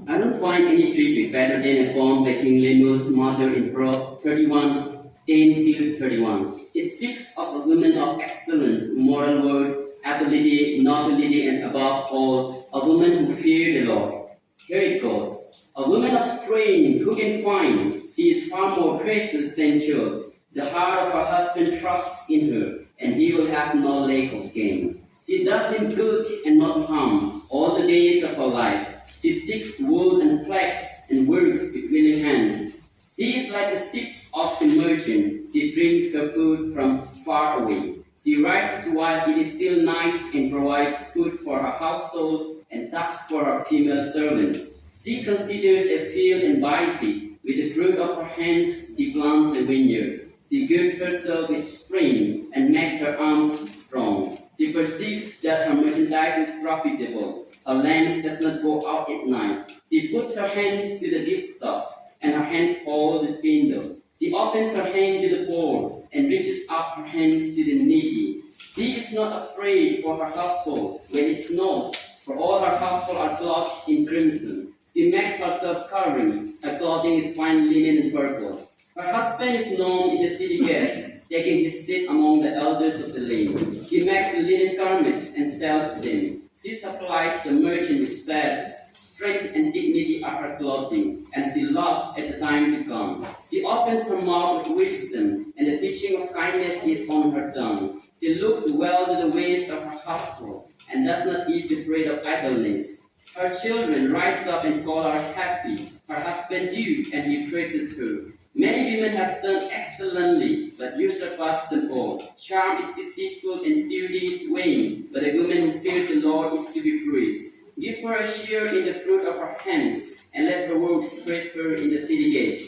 I don't find any tribute better than a poem by King Lemuel's mother in Proverbs 31:10-31. It speaks of a woman of excellence, moral worth, ability, nobility, and above all, a woman who feared the Lord. Here it goes. A woman of strength who can find, she is far more precious than jewels. The heart of her husband trusts in her, and he will have no lack of gain. She does him good and not harm all the days of her life. She seeks wool and flax and works with willing hands. She is like the ships of the merchant. She brings her food from far away. She rises while it is still night and provides food for her household and tasks for her female servants. She considers a field and buys it. With the fruit of her hands, she plants a vineyard. She girds herself with strength and makes her arms strong. She perceives that her merchandise is profitable. Her lamps does not go out at night. She puts her hands to the distaff, and her hands hold the spindle. She opens her hand to the poor, and reaches up her hands to the needy. She is not afraid for her household when it snows, for all her household are clothed in crimson. She makes herself coverings. Her clothing is fine linen and purple. Her husband is known in the city gates, taking his seat among the elders of the land. She makes the linen garments and sells them. She supplies the merchant with sashes. Strength and dignity are her clothing, and she laughs at the time to come. She opens her mouth with wisdom, and the teaching of kindness is on her tongue. She looks well to the ways of her household, and does not eat the bread of idleness. Her children rise up and call her happy. Her husband do, and he praises her. Many women have done excellently, but you surpass them all. Charm is deceitful and beauty is vain, but a woman who fears the Lord is to be praised. Give her a share in the fruit of her hands, and let her works praise her in the city gates.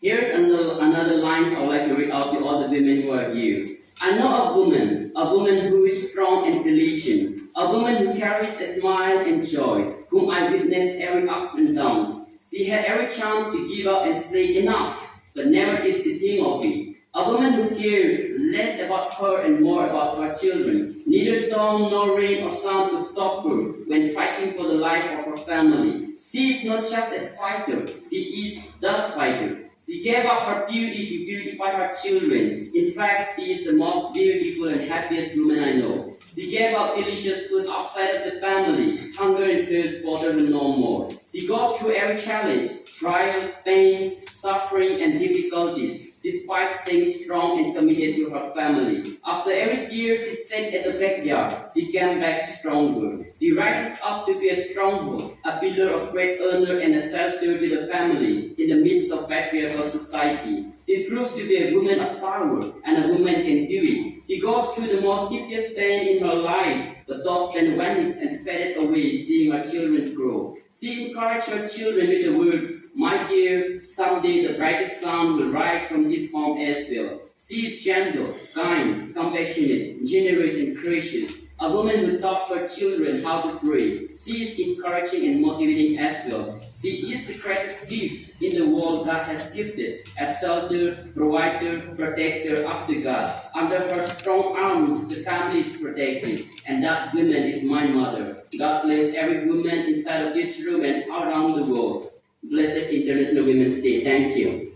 Here's another lines I would like to read out to all the women who are here. I know a woman who is strong and diligent, a woman who carries a smile and joy, whom I witness every ups and downs. She had every chance to give up and say enough, but never did she think of it. A woman who cares less about her and more about her children. Neither storm nor rain or sun could stop her when fighting for the life of her family. She is not just a fighter, she is the fighter. She gave up her beauty to beautify her children. In fact, she is the most beautiful and happiest woman I know. She gave up delicious food outside of the family. Hunger and thirst bother her no more. She goes through every challenge, trials, pains, suffering, and difficulties, despite staying strong and committed to her family. After every tear she shed at the backyard, she came back stronger. She rises up to be a stronghold, a pillar of great honor and a shelter to the family in the midst of patriarchal society. She proves to be a woman of power, and a woman can do it. She goes through the most deepest pain in her life, but those pain vanished and faded away, seeing her children grow. She encouraged her children with the words, "My dear, someday the brightest sun will rise from this home as well." She is gentle, kind, compassionate, generous, and gracious. A woman who taught her children how to pray. She is encouraging and motivating as well. She is the greatest gift in the world God has gifted, a shelter, provider, protector after God. Under her strong arms, the family is protected, and that woman is my mother. God bless every woman inside of this room and around the world. Blessed International Women's Day. Thank you.